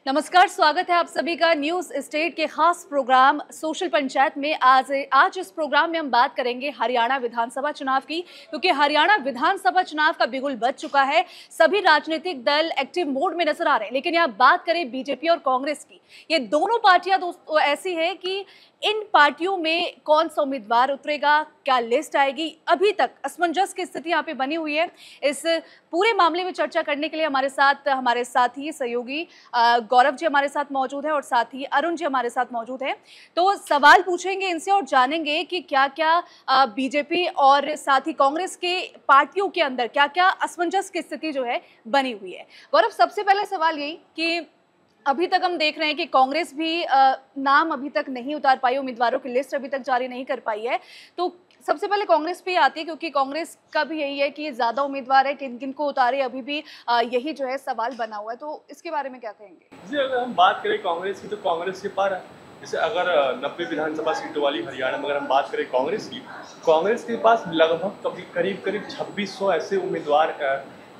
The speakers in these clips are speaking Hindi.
नमस्कार, स्वागत है आप सभी का न्यूज स्टेट के खास प्रोग्राम सोशल पंचायत में। आज इस प्रोग्राम में हम बात करेंगे हरियाणा विधानसभा चुनाव की, क्योंकि हरियाणा विधानसभा चुनाव का बिगुल बज चुका है। सभी राजनीतिक दल एक्टिव मोड में नजर आ रहे हैं। लेकिन यहाँ बात करें बीजेपी और कांग्रेस की, ये दोनों पार्टियां दोस्तों ऐसी है कि इन पार्टियों में कौन सा उम्मीदवार उतरेगा, क्या लिस्ट आएगी, अभी तक असमंजस की स्थिति यहाँ पे बनी हुई है। इस पूरे मामले में चर्चा करने के लिए हमारे साथी सहयोगी गौरव जी हमारे साथ मौजूद है और साथ ही अरुण जी हमारे साथ मौजूद है। तो सवाल पूछेंगे इनसे और जानेंगे कि क्या क्या बीजेपी और साथ ही कांग्रेस के पार्टियों के अंदर क्या क्या असमंजस की स्थिति जो है बनी हुई है। गौरव, सबसे पहले सवाल यही कि अभी तक हम देख रहे हैं कि कांग्रेस भी नाम अभी तक नहीं उतार पाई, उम्मीदवारों की लिस्ट अभी तक जारी नहीं कर पाई है। तो सबसे पहले कांग्रेस पे आती है, क्योंकि कांग्रेस का भी यही है कि ज्यादा उम्मीदवार है, किन किन को उतारे, अभी भी यही जो है सवाल बना हुआ है। तो इसके बारे में क्या कहेंगे जी? अगर हम बात करें कांग्रेस की, तो कांग्रेस के पार जैसे अगर 90 विधानसभा सीटों वाली हरियाणा में अगर हम बात करें कांग्रेस की, कांग्रेस के पास लगभग करीब 2600 ऐसे उम्मीदवार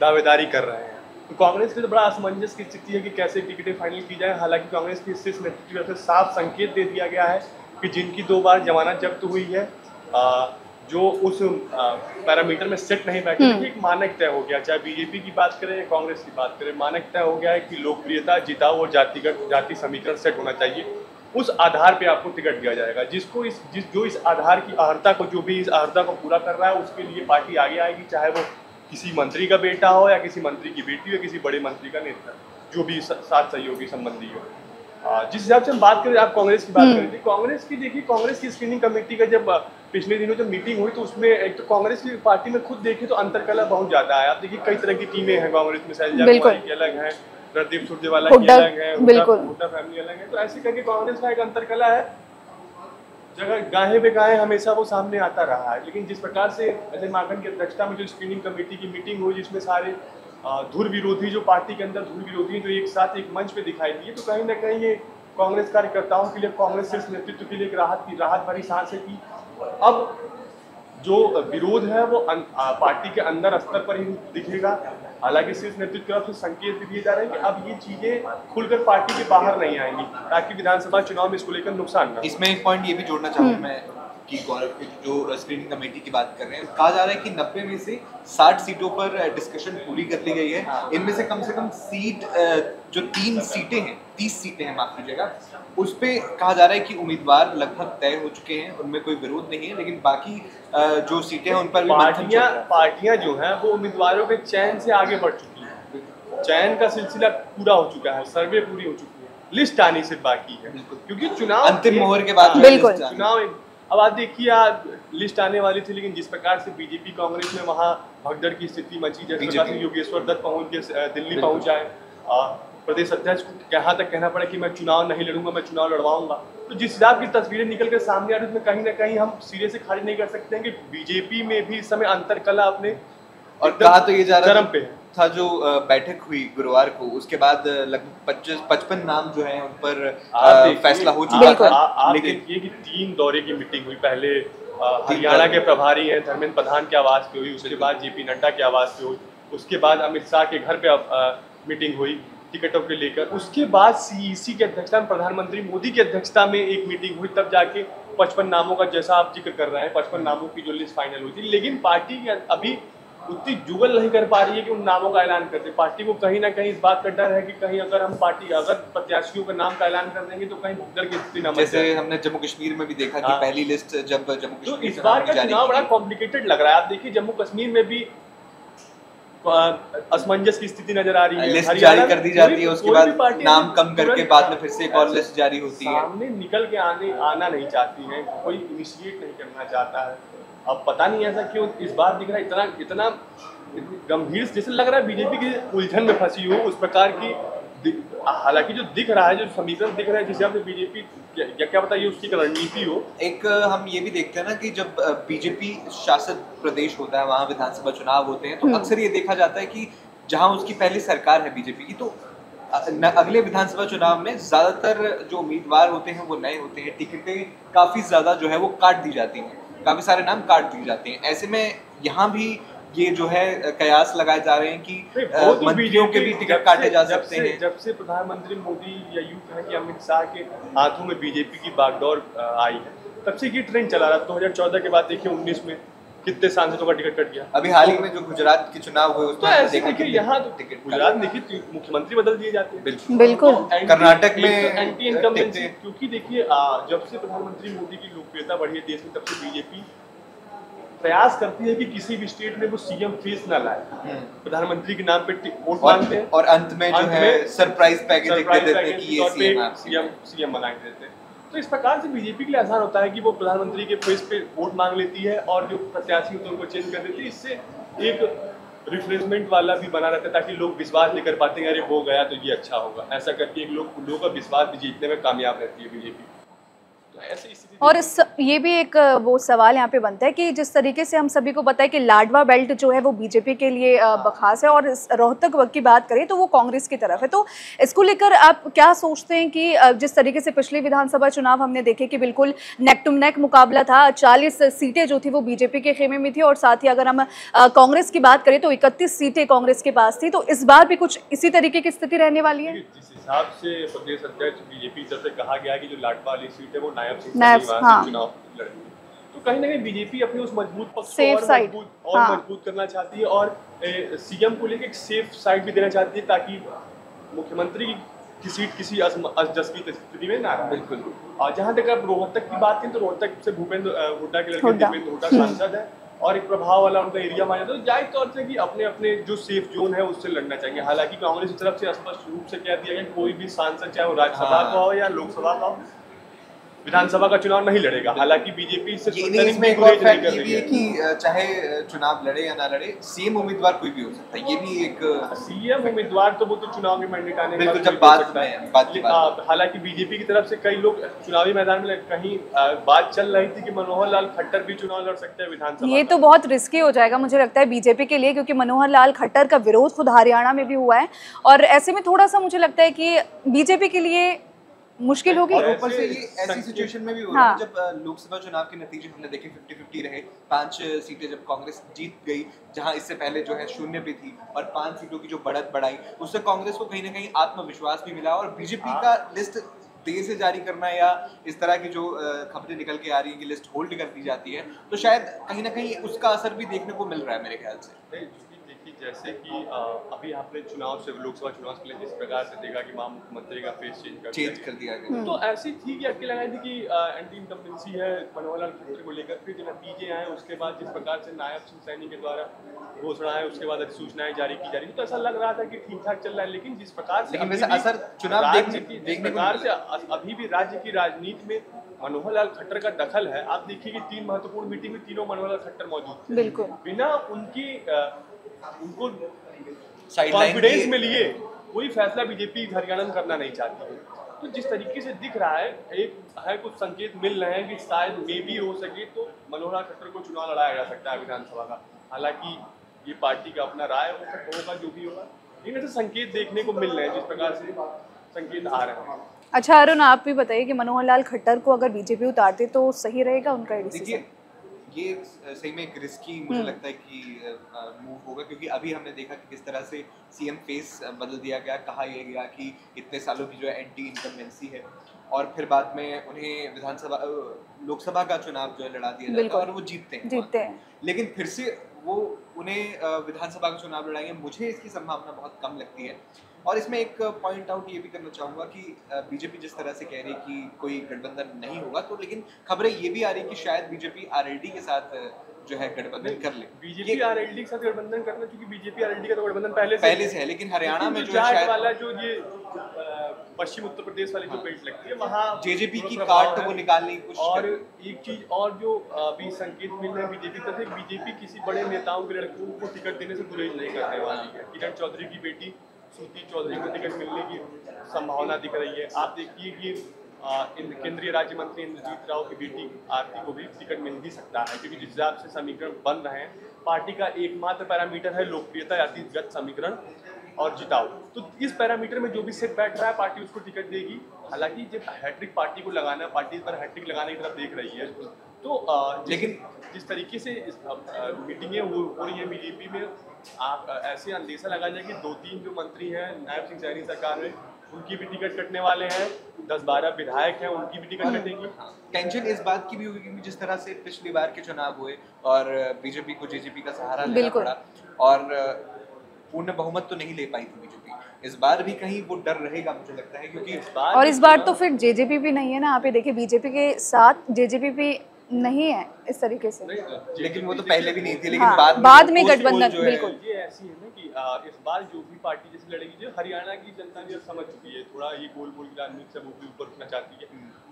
दावेदारी कर रहे हैं। तो कांग्रेस के लिए तो बड़ा असमंजस की स्थिति है कि कैसे टिकटें फाइनल की जाए। हालांकि कांग्रेस की शीर्ष नेतृत्व से साफ संकेत दे दिया गया है कि जिनकी 2 बार जमानत जब्त हुई है, जो उस पैरामीटर में सेट नहीं बैठे, एक मानक तय हो गया। चाहे बीजेपी की बात करें या कांग्रेस की बात करें, मानक तय हो गया है कि लोकप्रियता, जिताऊ और जाति समीकरण सेट होना चाहिए। उस आधार पे आपको टिकट दिया जाएगा। जो इस आधार की अहर्ता को, जो भी इस अहर्ता को पूरा कर रहा है, उसके लिए पार्टी आगे आएगी। चाहे वो किसी मंत्री का बेटा हो या किसी मंत्री की बेटी हो, किसी बड़े मंत्री का नेता, जो भी साथ सहयोगी संबंधी हो। जिस हिसाब से हम बात करें, आप कांग्रेस की बात करें थी, कांग्रेस की देखिए, कांग्रेस की स्क्रीनिंग कमेटी का जब पिछले दिनों जब मीटिंग हुई, तो उसमें एक तो कांग्रेस की पार्टी में खुद देखें तो अंतरकलह बहुत ज्यादा है। आप देखिए कई तरह की टीमें हैं कांग्रेस में, शैलजा कुमारी की अलग है, रणदीप सुरजेवाला की अलग है, हुड्डा फैमिली अलग है। तो ऐसे करके कांग्रेस का एक अंतरकलह है, जगह गाहे बेगाहे हमेशा वो सामने आता रहा है। लेकिन जिस प्रकार से अजय माकन की अध्यक्षता में जो स्क्रीनिंग कमेटी की मीटिंग हुई, जिसमें सारे धुर विरोधी, जो पार्टी के अंदर धुर विरोधी जो एक साथ एक मंच पे दिखाई दिए, तो कहीं ना कहीं ये कांग्रेस कार्यकर्ताओं के लिए, कांग्रेस शीर्ष नेतृत्व के लिए एक राहत भरी सांस है कि अब जो विरोध है वो पार्टी के अंदर स्तर पर ही दिखेगा। हालांकि शीर्ष नेतृत्व की तरफ से संकेत भी दिए जा रहे हैं कि अब ये चीजें खुलकर पार्टी के बाहर नहीं आएंगी, ताकि विधानसभा चुनाव में इसको लेकर नुकसान न हो। इसमें एक पॉइंट ये भी जोड़ना चाहूँगा मैं कि गौरव की जो स्क्रीनिंग कमेटी की बात कर रहे हैं, कहा जा रहा है कि 90 में से 60 सीटों पर डिस्कशन पूरी कर ली गई है। इनमें से कम सीट जो 3 सीटें हैं, 30 सीटें हैं, माफ कीजिएगा, उस पे कहा जा रहा है कि उम्मीदवार लगभग तय हो चुके हैं, उनमें कोई विरोध नहीं है। लेकिन बाकी जो सीटें हैं उन पर पार्टियां जो हैं वो उम्मीदवारों के चयन से आगे बढ़ चुकी हैं। चयन का सिलसिला पूरा हो चुका है, सर्वे पूरी हो चुकी है, लिस्ट आनी सिर्फ बाकी है, क्योंकि चुनाव अंतिम मोहर के बाद चुनाव। अब आप देखिए, लिस्ट आने वाली थी, लेकिन जिस प्रकार से बीजेपी कांग्रेस में वहाँ भगदड़ की स्थिति मची, जिस प्रकार से योगेश्वर दत्त पहुंच के दिल्ली पहुंच जाए, प्रदेश अध्यक्ष को यहाँ तक कहना पड़ा कि मैं चुनाव नहीं लड़ूंगा, मैं चुनाव लड़वाऊंगा। तो जिस हिसाब की तस्वीरें निकल कर सामने आ रही है, उसमें कहीं ना कहीं हम सिरे से खारिज नहीं कर सकते हैं कि बीजेपी में भी इस समय अंतरकलह अपने और कहा तो ये जा रहा चरम पे था। जो बैठक हुई गुरुवार को, उसके बाद लगभग 55 नाम जो हैं उन पर फैसला हो चुका था। आप देखिए कि 3 दौरे की मीटिंग हुई। पहले हरियाणा के प्रभारी हैं धर्मेंद्र प्रधान के आवास पे हुई, उसके बाद जेपी नड्डा के आवास पे हुई, उसके बाद अमित शाह के घर पे मीटिंग हुई टिकटों के लेकर, उसके बाद सीईसी की अध्यक्षता में प्रधानमंत्री मोदी की अध्यक्षता में एक मीटिंग हुई, तब जाके 55 नामों का, जैसा आप जिक्र कर रहे हैं, 55 नामों की जो लिस्ट फाइनल हुई थी। लेकिन पार्टी अभी उतनी जुगल नहीं कर पा रही है कि उन नामों का ऐलान कर दे। पार्टी को कहीं ना कहीं इस बात का डर है कि कहीं अगर प्रत्याशियों के नाम का ऐलान कर देंगे तो कहीं भगदड़ की स्थिति न बन जाए। जैसे हमने जम्मू कश्मीर में भी देखा कि पहली लिस्ट जब जम्मू कश्मीर, तो इस बार का चुनाव बड़ा कॉम्प्लिकेटेड लग रहा है। आप देखिए जम्मू कश्मीर में भी असमंजस की स्थिति नजर आ रही है, लिस्ट जारी कर दी जाती है, उसके बाद नाम कम करके बाद में फिर से एक और लिस्ट जारी होती है। सामने निकल के आना नहीं चाहती है, कोई इनिशिएट नहीं करना चाहता है। अब पता नहीं ऐसा क्यों इस बार दिख रहा है, इतना गंभीर, जैसे लग रहा है बीजेपी की उलझन में फंसी हो उस प्रकार की। हालांकि जो दिख रहा है, जो समीकरण दिख रहा है, जिस हिसाब से बीजेपी क्या बताइए उसकी रणनीति हो। एक हम ये भी देखते हैं ना कि जब बीजेपी शासित प्रदेश होता है, वहाँ विधानसभा चुनाव होते हैं, तो अक्सर ये देखा जाता है कि जहाँ उसकी पहली सरकार है बीजेपी की, तो अगले विधानसभा चुनाव में ज्यादातर जो उम्मीदवार होते हैं वो नए होते हैं, टिकटें काफी ज्यादा जो है वो काट दी जाती हैं, काफी सारे नाम काट दिए जाते हैं। ऐसे में यहाँ भी ये जो है कयास लगाए जा रहे हैं कि तो मंत्रियों के भी टिकट काटे जा सकते हैं। जब से प्रधानमंत्री मोदी या यूं कहें कि अमित शाह के हाथों में बीजेपी की बागडोर आई है, तब से ये ट्रेंड चला रहा। 2014 के बाद देखिए 19 में कितने सांसदों का टिकट कट गया। अभी हाल ही में जो गुजरात के चुनाव हुए उसमें ऐसे देखिए यहाँ टिकट गुजरात देखिए मुख्यमंत्री बदल दिए जाते हैं। बिल्कुल कर्नाटक में एंटी इनकम्बेंसी, क्योंकि देखिए जब से प्रधानमंत्री मोदी की लोकप्रियता बढ़ी है देश में, तब से बीजेपी प्रयास करती है कि किसी भी स्टेट में वो सीएम फेस ना लाए, प्रधानमंत्री के नाम पे वोट मांगते हैं और अंत में जो है सरप्राइज पैकेज दे देते हैं कि ये सीएम बना के देते हैं। तो इस प्रकार से बीजेपी के लिए आसान होता है कि वो प्रधानमंत्री के फेस पे वोट मांग लेती है और जो प्रत्याशी होते हैं उनको चेंज कर देती है। इससे एक रिफ्रेशमेंट वाला भी बना रहता है ताकि लोग विश्वास नहीं कर पाते हैं अरे वो गया तो ये अच्छा होगा, ऐसा करके एक लोगों का विश्वास भी जीतने में कामयाब रहती है बीजेपी। और ये भी एक वो सवाल यहाँ पे बनता है कि जिस तरीके से हम सभी को पता है कि लाडवा बेल्ट जो है वो बीजेपी के लिए खास है, और रोहतक की बात करें तो वो कांग्रेस की तरफ है। तो इसको लेकर आप क्या सोचते हैं कि जिस तरीके से पिछले विधानसभा चुनाव हमने देखे कि बिल्कुल नेक टू नेक मुकाबला था, 40 सीटें जो थी वो बीजेपी के खेमे में थी, और साथ ही अगर हम कांग्रेस की बात करें तो 31 सीटें कांग्रेस के पास थी। तो इस बार भी कुछ इसी तरीके की स्थिति रहने वाली है। जिस हिसाब से प्रदेश अध्यक्ष बीजेपी की तरफ से कहा गया कि जो लाडवा वाली सीट है वो नायब चुनाव लड़ेगी, तो कहीं ना कहीं बीजेपी अपने उस मजबूत पक्ष को और मजबूत करना चाहती है और सीएम को लेकर एक सेफ साइड भी देना चाहती है ताकि मुख्यमंत्री की सीट किसी असजस की स्थिति में ना रहे। बिल्कुल। और जहाँ तक आप रोहतक की बात करें तो रोहतक से भूपेंद्र हुड्डा के लड़के दीपेंद्र हुड्डा सांसद है और एक प्रभाव वाला उनका एरिया माना जाता है, तो जाहिर तौर से कि अपने अपने जो सेफ जोन है उससे लड़ना चाहिए। हालांकि कांग्रेस की तरफ से स्पष्ट रूप से कह दिया गया कोई भी सांसद चाहे वो राज्यसभा का हो या लोकसभा का हो विधानसभा का चुनाव नहीं लड़ेगा। हालांकि बीजेपी इससे इसमें एक और फैक्ट ये भी है कि चाहे चुनाव लड़े या ना लड़े सीएम उम्मीदवार कोई भी हो सकता है। ये भी एक सीएम उम्मीदवार तो वो तो चुनाव के मैंडेट आने के बाद जब बात हालांकि बीजेपी की तरफ से कई लोग चुनावी मैदान में कहीं बात चल रही थी कि मनोहर लाल खट्टर भी चुनाव लड़ सकते हैं विधानसभा। ये तो बहुत रिस्की हो जाएगा मुझे लगता है बीजेपी के लिए, क्योंकि मनोहर लाल खट्टर का विरोध खुद हरियाणा में भी हुआ है और ऐसे में थोड़ा सा मुझे लगता है कि बीजेपी के लिए मुश्किल होगी। और ऊपर से ये ऐसी सिचुएशन में भी हो रहा है जब लोकसभा चुनाव के नतीजे हमने देखे 50-50 रहे, 5 सीटें जब कांग्रेस जीत गई जहां इससे पहले जो है 0 पे थी, और 5 सीटों की जो बढ़त बढ़ाई उससे कांग्रेस को कहीं ना कहीं आत्मविश्वास भी मिला। और बीजेपी का लिस्ट देर से जारी करना या इस तरह की जो खबरें निकल के आ रही है कि लिस्ट होल्ड कर दी जाती है, तो शायद कहीं ना कहीं उसका असर भी देखने को मिल रहा है मेरे ख्याल से। जैसे कि अभी आपने चुनाव से लोकसभा चुनाव से पहले जिस प्रकार से देखा कि वहाँ मुख्यमंत्री का फेस चेंज कर दिया गया, तो ऐसी थी कि आपकी लगाई थी कि एंटी इनकम्बेंसी है मनोहर लाल खट्टर को लेकर, फिर जो नतीजे आए उसके बाद जिस प्रकार से नायब सिंह सैनी के द्वारा घोषणा है उसके बाद सूचनाएं जारी की जा रही थी, तो ऐसा लग रहा था कि ठीक ठाक चल रहा है। लेकिन जिस प्रकार से असर चुनाव प्रकार से अभी भी राज्य की राजनीति में मनोहर लाल खट्टर का दखल है। आप देखिए कि 3 महत्वपूर्ण मीटिंग में तीनों मनोहर लाल खट्टर मौजूद थे, बिल्कुल बिना उनको कॉन्फिडेंस में लिए कोई फैसला बीजेपी हरियाणा में करना नहीं चाहती है। तो जिस तरीके से दिख रहा है कुछ संकेत मिल रहे हैं कि शायद मे भी हो सके तो मनोहर लाल खट्टर को चुनाव लड़ाया जा सकता है विधानसभा का। हालांकि ये पार्टी का अपना राय होगा जो भी होगा, लेकिन ऐसे संकेत देखने को मिल रहे हैं जिस प्रकार से संकेत आ रहे हैं। अच्छा अरुण, आप भी बताइए कि मनोहर लाल खट्टर को अगर बीजेपी उतारते तो सही रहेगा उनका डिसीजन? ये सही में एक रिस्की मुझे लगता है कि मूव होगा, क्योंकि अभी हमने देखा कि किस तरह से सीएम फेस बदल दिया गया। कहा यह गया कि इतने सालों की जो है एंटी इनकम्बेंसी है और फिर बाद में उन्हें विधानसभा लोकसभा का चुनाव जो है लड़ा दिया जाता है और वो जीतते हैं, लेकिन फिर से वो उन्हें विधानसभा का चुनाव लड़ाएंगे, मुझे इसकी संभावना बहुत कम लगती है। और इसमें एक पॉइंट आउट ये भी करना चाहूँगा कि बीजेपी जिस तरह से कह रही है कि कोई गठबंधन नहीं होगा, तो लेकिन खबरें ये भी आ रही है कि शायद बीजेपी आरएलडी के साथ जो है गठबंधन कर ले। बीजेपी आरएलडी के साथ गठबंधन करना, क्योंकि बीजेपी आरएलडी का तो गठबंधन पहले से है, लेकिन हरियाणा में जो है शायद वाला जो ये पश्चिम उत्तर प्रदेश वाली जो बेल्ट लगती है वहाँ जेजेपी की कार्ड वो निकालने की कोशिश। और एक चीज और जो अभी संकेत मिल रहे हैं बीजेपी तरफ से, बीजेपी किसी बड़े नेताओं के लड़कों को टिकट देने से गुरेज नहीं करने वाली है। किरण चौधरी की बेटी श्रुति चौधरी को टिकट मिलने की संभावना दिख रही है। आप देखिए कि केंद्रीय राज्य मंत्री इंद्रजीत राव की बेटी आरती को भी टिकट मिल भी सकता है, क्योंकि जिस हिसाब से समीकरण बन रहे हैं, पार्टी का एकमात्र पैरामीटर है लोकप्रियता जातिगत समीकरण और जिताओ। तो इस पैरामीटर में जो भी सेट बैठ रहा है पार्टी उसको टिकट देगी। हालांकि जब हैट्रिक पार्टी को लगाना, पार्टी पर हैट्रिक लगाने की तरफ देख रही है, तो लेकिन जिस तरीके से मीटिंगें हो रही है बीजेपी में, आप ऐसे अंदेशा लगा जाए कि 2-3 जो मंत्री हैं नायब सिंह सैनी सरकार में, उनकी भी टिकट कटने वाले हैं, 10-12 विधायक हैं, उनकी भी टिकट कटेगी। टेंशन इस बात की भी होगी क्योंकि जिस तरह से पिछली बार के चुनाव हुए और बीजेपी को जेजेपी का सहारा लेना बिल्कुल। पड़ा और पूर्ण बहुमत तो नहीं ले पाई थी बीजेपी। इस बार भी कहीं वो डर रहेगा मुझे लगता है क्योंकि और इस बार तो फिर जेजेपी भी नहीं है ना, आप ये देखिए बीजेपी के साथ जेजेपी भी नहीं है इस तरीके से। लेकिन वो तो पहले भी नहीं थी, लेकिन हाँ, बाद बाद में पोल गठबंधन, जो है, बिल्कुल। ये ऐसी है ना कि इस बार जो भी पार्टी जैसे लड़ेगी, जो हरियाणा की जनता ने अब समझ चुकी है, थोड़ा ये गोल की राजनीति से ऊपर उठना चाहती है।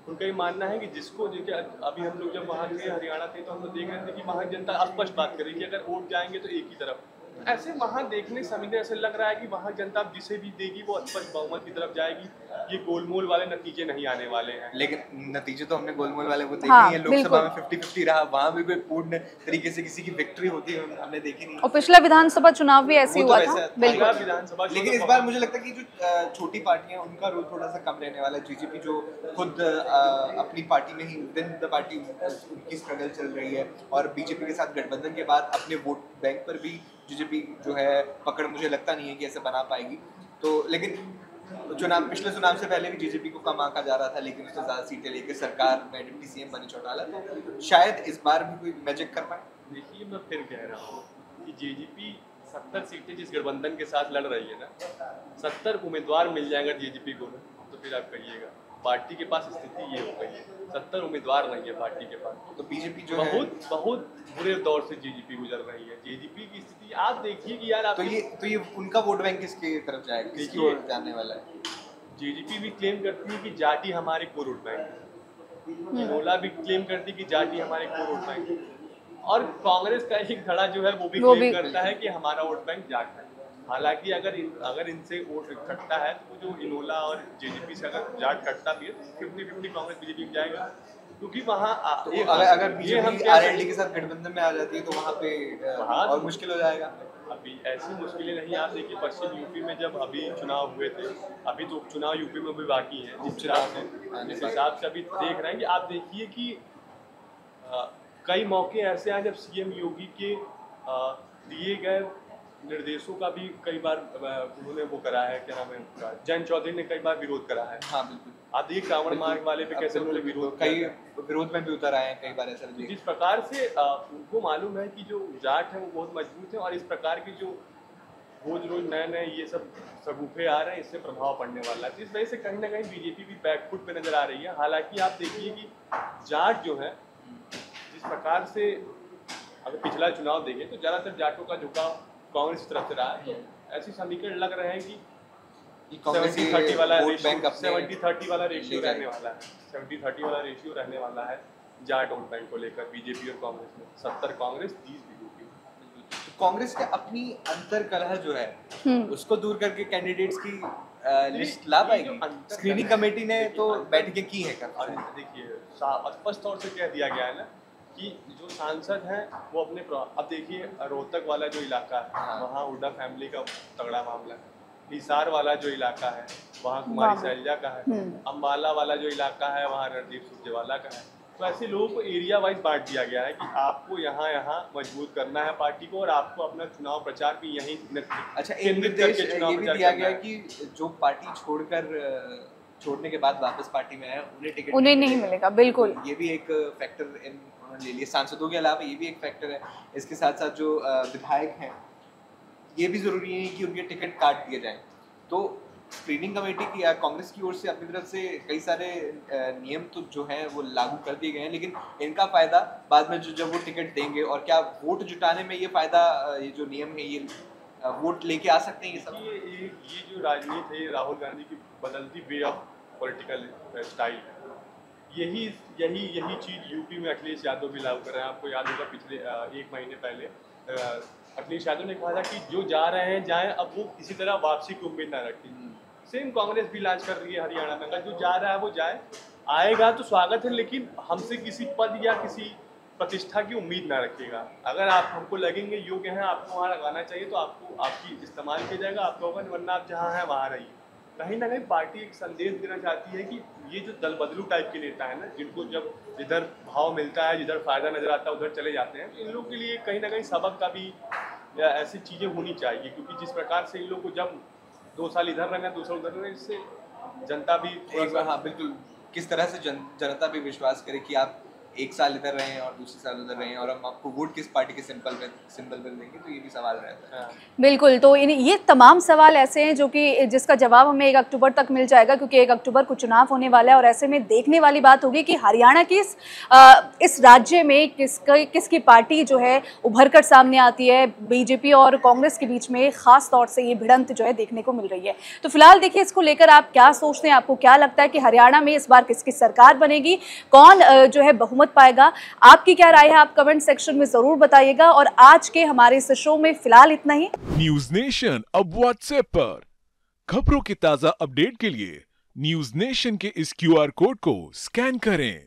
उनका ये मानना है कि जिसको देखिए, अभी हम लोग जब वहाँ थे हरियाणा थे तो हम लोग देख रहे थे कि वहाँ जनता स्पष्ट बात करेगी कि अगर वोट जाएंगे तो एक ही तरफ। ऐसे वहाँ देखने समझने ऐसे लग रहा है कि वहाँ जनता जिसे भी देगी वो स्पष्ट बहुमत की तरफ जाएगी। ये गोलमोल वाले नतीजे नहीं आने वाले हैं। लेकिन नतीजे तो हमने गोलमोल वाले वो देखे हाँ, ही हैं। लोकसभा में बिल्कुल। 50-50 रहा, वहाँ भी कोई पूर्ण तरीके से किसी की विक्ट्री होती है हमने देखी नहीं। और पिछला विधानसभा चुनाव भी ऐसे वो तो हुआ वैसे था, था। बिल्कुल। विधानसभा लेकिन इस बार मुझे लगता है कि जो छोटी पार्टियां उनका रोल थोड़ा सा कम रहने वाला है। जेजेपी जो खुद अपनी पार्टी में ही विद इन द पार्टी उनकी स्ट्रगल चल रही है और बीजेपी के साथ गठबंधन के बाद अपने वोट बैंक पर भी जेजेपी जो है पकड़ मुझे लगता नहीं है कि ऐसे बना पाएगी। तो लेकिन पिछले चुनाव से पहले भी जेजेपी को कम आंका जा रहा था, लेकिन उससे ज्यादा सीटें लेकर सरकार में डिप्टी सीएम बने चौटाला, तो शायद इस बार भी कोई मैजिक कर पाए। देखिए, मैं फिर कह रहा हूँ कि जेजेपी 70 सीटें जिस गठबंधन के साथ लड़ रही है ना, 70 उम्मीदवार मिल जाएगा जेजेपी को ना, तो फिर आप कहिएगा पार्टी के पास स्थिति ये हो गई है, 70 उम्मीदवार नहीं है पार्टी के पास। तो बीजेपी जो बहुत बुरे दौर से जेजेपी गुजर रही है। जेजेपी की स्थिति आप देखिए कि यार, तो ये उनका वोट बैंक किसके तरफ जाएगा, किसकी ओर जाने वाला है? जेजेपी भी क्लेम करती है कि जाति हमारे कोर वोट बैंक है, इनोला भी क्लेम करती है कि जाति हमारे कोर वोट बैंक है, और कांग्रेस का एक धड़ा जो है वो भी क्लेम करता है कि हमारा वोट बैंक जाट है। हालांकि अगर इनसे वोट कटता है तो जो इनोला और जेजेपी से अगर जाट कटता भी है तो 50-50 कांग्रेस बीजेपी में जाएगा, क्योंकि वहाँ तो अगर बीजेपी आरएलडी के साथ गठबंधन में आ जाती है तो वहाँ पे और मुश्किल हो जाएगा। अभी ऐसी मुश्किलें नहीं। आप देखिए पश्चिम यूपी में जब अभी चुनाव हुए थे, अभी तो उपचुनाव यूपी में भी बाकी है, जिस हिसाब से अभी देख रहे हैं कि आप देखिए कि कई मौके ऐसे हैं जब सीएम योगी के दिए गए निर्देशों का भी कई बार उन्होंने वो करा है, क्या नाम है उनका, जयंत चौधरी ने कई बार विरोध करा है। हाँ बिल्कुल। आप देखिए कांवड़ मार्ग वाले पे कैसे उन्होंने विरोध, कई विरोध में भी उतर आए हैं, कई बार ऐसा जिस प्रकार से उनको मालूम है कि जो जाट है वो बहुत मजबूत है, और इस प्रकार की जो रोज नए ये सब सगुफे आ रहे हैं, इससे प्रभाव पड़ने वाला है। तो इस वजह से कहीं ना कहीं बीजेपी भी बैकफुट पे नजर आ रही है। हालांकि आप देखिए कि जाट जो है, जिस प्रकार से अगर पिछला चुनाव देखें तो ज़्यादातर जाटों का झुकाव कांग्रेस की तरफ से रहा है। तो ऐसी समीकरण लग रहे हैं कि 70-30 वाला रेशियो रहने वाला है, 70-30 वाला रेशियो रहने वाला है जाट वोट बैंक को लेकर बीजेपी और कांग्रेस में। 70 कांग्रेस, 30 बीजेपी। तो कांग्रेस के अपनी अंतर कलह जो है उसको दूर करके कैंडिडेट्स की लिस्ट ला पाएगी। स्क्रीनिंग कमेटी ने तो बैठकें की है। देखिए स्पष्ट तौर से कह दिया गया है ना कि जो सांसद हैं वो अपने, अब देखिए रोहतक वाला जो इलाका है वहाँ हुड्डा फैमिली का तगड़ा मामला है, हिसार वाला जो इलाका है वहाँ कुमारी शैलजा का है, अम्बाला वाला जो इलाका है वहाँ रणदीप सुरजेवाला का है। तो ऐसे लोगों को एरिया वाइज बांट दिया गया है कि आपको यहाँ मजबूत करना है पार्टी को, और आपको अपना चुनाव प्रचार भी यहीं अच्छा एक निर्देश ये भी दिया गया कि जो पार्टी छोड़ने के बाद वापस पार्टी में आए उन्हें नहीं मिलेगा। बिल्कुल, ये भी एक फैक्टर उन्होंने ले लिया। सांसदों के अलावा ये भी एक फैक्टर है। इसके साथ साथ जो विधायक हैं ये भी जरूरी है कि उनके टिकट काट दिए जाएं। तो स्क्रीनिंग कमेटी की या कांग्रेस की ओर से अपनी तरफ से कई सारे नियम तो जो हैं वो लागू कर दिए गए हैं, लेकिन इनका फायदा बाद में जब वो टिकट देंगे, और क्या वोट जुटाने में ये फायदा, ये जो नियम है ये वोट लेके आ सकते हैं ये सब? ये जो राजनीति है राहुल गांधी की बदलती वे ऑफ पॉलिटिकल स्टाइल है, यही चीज़ यूपी में अखिलेश यादव भी लागू कर रहे हैं। आपको याद होगा पिछले 1 महीने पहले अखिलेश यादव ने कहा था कि जो जा रहे हैं जाएं, अब वो किसी तरह वापसी की उम्मीद ना रखें। सेम कांग्रेस भी इलाज कर रही है हरियाणा में, अगर जो जा रहा है वो जाए, आएगा तो स्वागत है, लेकिन हमसे किसी पद या किसी प्रतिष्ठा की उम्मीद ना रखिएगा। अगर आप हमको लगेंगे योग्य हैं, आपको वहाँ लगाना चाहिए तो आपको आपकी इस्तेमाल किया जाएगा, आपका होगा, वरना आप जहाँ हैं वहाँ रहिए। कहीं ना कहीं पार्टी एक संदेश देना चाहती है कि ये जो दल बदलू टाइप के नेता है ना, जिनको जब जिधर भाव मिलता है, जिधर फायदा नजर आता है, उधर चले जाते हैं, इन लोगों के लिए कहीं ना कहीं सबक का भी या ऐसी चीज़ें होनी चाहिए। क्योंकि जिस प्रकार से इन लोग को जब 2 साल इधर रहना है, 2 साल उधर रहना है, इससे जनता भी थोड़ा सा हाँ बिल्कुल, किस तरह से जनता भी विश्वास करे कि आप 1 साल इधर रहे और दूसरे साल उधर रहे और हम आपको वोट किस पार्टी के सिंबल पर देंगे, तो ये भी सवाल रहता है। बिल्कुल, तो ये तमाम सवाल ऐसे हैं जो कि जिसका जवाब हमें 1 अक्टूबर तक मिल जाएगा, क्योंकि 1 अक्टूबर को चुनाव होने वाला है और ऐसे में देखने वाली बात होगी कि हरियाणा की इस राज्य में किसकी पार्टी जो है उभर कर सामने आती है। बीजेपी और कांग्रेस के बीच में खास तौर से ये भिड़ंत जो है देखने को मिल रही है। तो फिलहाल देखिए, इसको लेकर आप क्या सोचते हैं, आपको क्या लगता है कि हरियाणा में इस बार किसकी सरकार बनेगी, कौन जो है बहुमत पाएगा? आपकी क्या राय है, आप कमेंट सेक्शन में जरूर बताइएगा। और आज के हमारे इस शो में फिलहाल इतना ही। न्यूज नेशन अब व्हाट्सएप पर खबरों के ताजा अपडेट के लिए न्यूज नेशन के इस QR कोड को स्कैन करें।